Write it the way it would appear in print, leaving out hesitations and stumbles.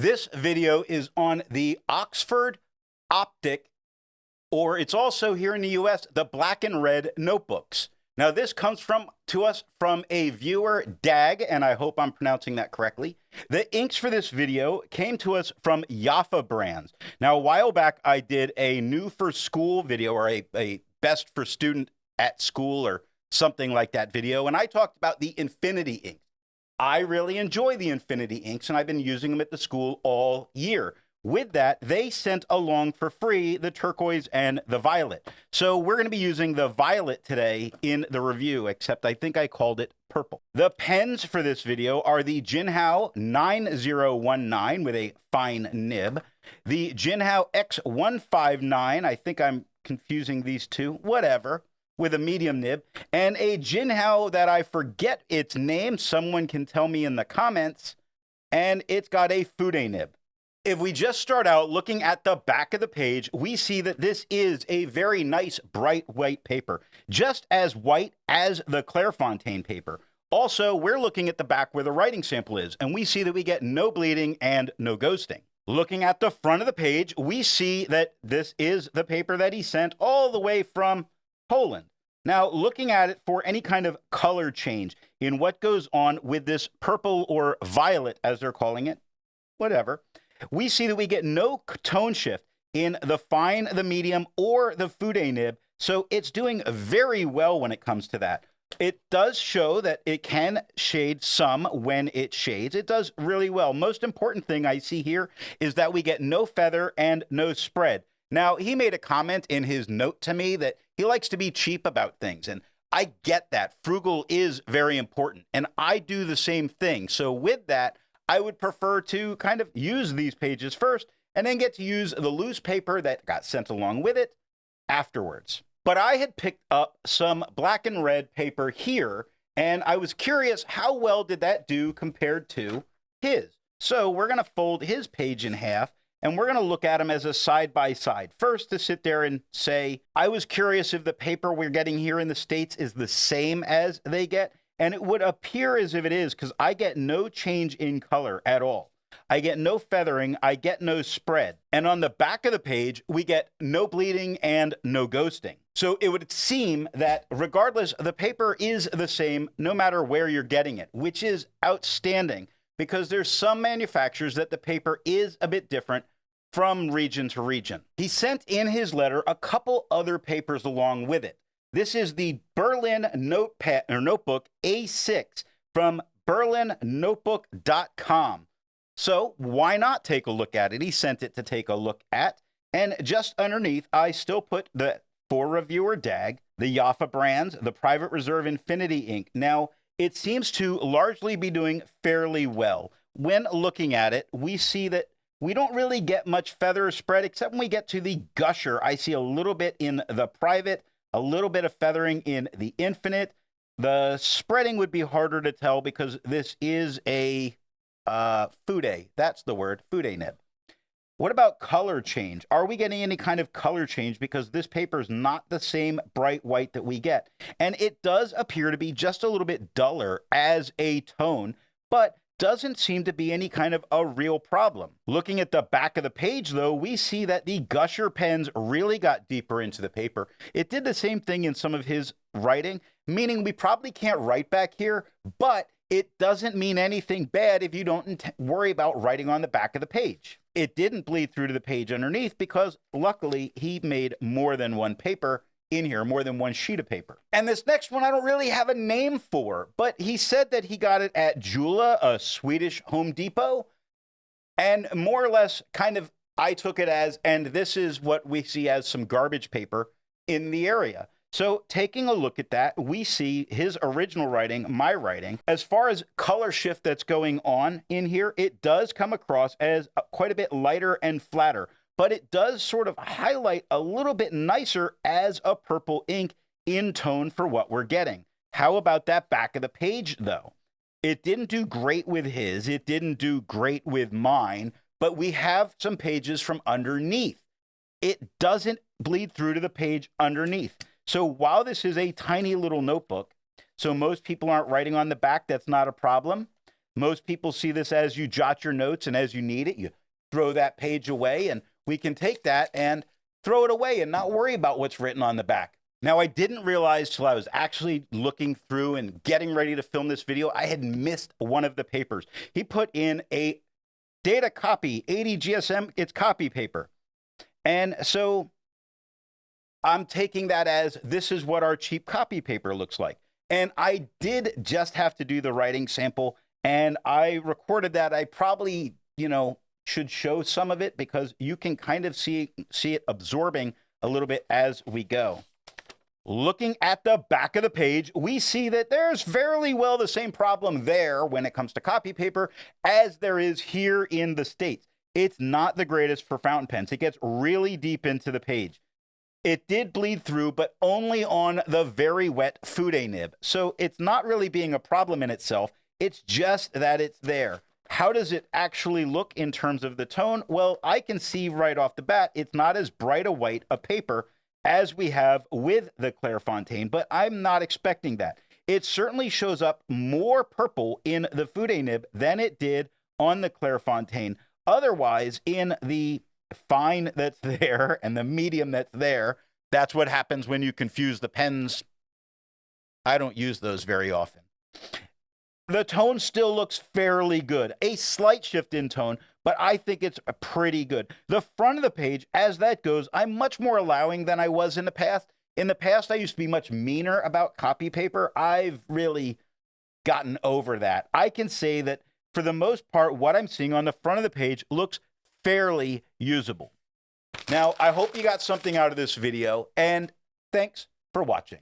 This video is on the Oxford Optik, or it's also here in the US, the black and red notebooks. Now, this comes to us from a viewer, Dag, and I hope I'm pronouncing that correctly. The inks for this video came to us from Jaffa Brands. Now, a while back, I did a new for school video, or a best for student at school, or something like that video, and I talked about the Infinity ink. I really enjoy the Infinity inks, and I've been using them at the school all year. With that, they sent along for free the turquoise and the violet. So we're going to be using the violet today in the review, except I think I called it purple. The pens for this video are the Jinhao 9019 with a fine nib, the Jinhao X159, I think I'm confusing these two, whatever, with a medium nib, and a Jinhao that I forget its name, someone can tell me in the comments, and it's got a Fude nib. If we just start out looking at the back of the page, we see that this is a very nice bright white paper, just as white as the Clairefontaine paper. Also, we're looking at the back where the writing sample is, and we see that we get no bleeding and no ghosting. Looking at the front of the page, we see that this is the paper that he sent all the way from Poland. Now, looking at it for any kind of color change in what goes on with this purple or violet, as they're calling it, whatever, we see that we get no tone shift in the fine, the medium, or the Fude nib, so it's doing very well when it comes to that. It does show that it can shade some when it shades. It does really well. Most important thing I see here is that we get no feather and no spread. Now, he made a comment in his note to me that he likes to be cheap about things, and I get that. Frugal is very important, and I do the same thing. So with that, I would prefer to kind of use these pages first and then get to use the loose paper that got sent along with it afterwards. But I had picked up some black and red paper here, and I was curious, how well did that do compared to his? So we're going to fold his page in half, and we're going to look at them as a side-by-side. First, to sit there and say, I was curious if the paper we're getting here in the States is the same as they get. And it would appear as if it is, because I get no change in color at all. I get no feathering, I get no spread. And on the back of the page, we get no bleeding and no ghosting. So it would seem that regardless, the paper is the same no matter where you're getting it, which is outstanding, because there's some manufacturers that the paper is a bit different from region to region. He sent in his letter a couple other papers along with it. This is the Berlin Notepad or Notebook A6 from berlinnotebook.com. So why not take a look at it? He sent it to take a look at. And just underneath, I still put the for reviewer Dag, the Jaffa Brands, the Private Reserve Infinity ink. Now, it seems to largely be doing fairly well. When looking at it, we see that we don't really get much feather spread, except when we get to the Gusher. I see a little bit in the Private, a little bit of feathering in the Infinite. The spreading would be harder to tell because this is a Fude. That's the word, Fude nib. What about color change? Are we getting any kind of color change? Because this paper is not the same bright white that we get. And it does appear to be just a little bit duller as a tone, but doesn't seem to be any kind of a real problem. Looking at the back of the page, though, we see that the Gusher pens really got deeper into the paper. It did the same thing in some of his writing, meaning we probably can't write back here, but it doesn't mean anything bad if you don't worry about writing on the back of the page. It didn't bleed through to the page underneath because, luckily, he made more than one paper in here, more than one sheet of paper. And this next one I don't really have a name for, but he said that he got it at Jula, a Swedish Home Depot, and more or less kind of I took it as, and this is what we see as some garbage paper in the area. So taking a look at that, we see his original writing, my writing. As far as color shift that's going on in here, it does come across as quite a bit lighter and flatter, but it does sort of highlight a little bit nicer as a purple ink in tone for what we're getting. How about that back of the page, though? It didn't do great with his. It didn't do great with mine, but we have some pages from underneath. It doesn't bleed through to the page underneath. So while this is a tiny little notebook, so most people aren't writing on the back, that's not a problem. Most people see this as you jot your notes, and as you need it, you throw that page away, and we can take that and throw it away and not worry about what's written on the back. Now, I didn't realize till I was actually looking through and getting ready to film this video, I had missed one of the papers. He put in a data copy, 80 GSM, it's copy paper. And so I'm taking that as this is what our cheap copy paper looks like. And I did just have to do the writing sample, and I recorded that. I probably, should show some of it because you can kind of see it absorbing a little bit as we go. Looking at the back of the page, we see that there's fairly well the same problem there when it comes to copy paper as there is here in the States. It's not the greatest for fountain pens. It gets really deep into the page. It did bleed through, but only on the very wet Fude nib. So it's not really being a problem in itself. It's just that it's there. How does it actually look in terms of the tone? Well, I can see right off the bat, it's not as bright a white a paper as we have with the Clairefontaine, but I'm not expecting that. It certainly shows up more purple in the Fude nib than it did on the Clairefontaine. Otherwise, in the fine that's there and the medium that's there, that's what happens when you confuse the pens. I don't use those very often. The tone still looks fairly good. A slight shift in tone, but I think it's pretty good. The front of the page, as that goes, I'm much more allowing than I was in the past. In the past, I used to be much meaner about copy paper. I've really gotten over that. I can say that for the most part, what I'm seeing on the front of the page looks fairly usable. Now, I hope you got something out of this video, and thanks for watching.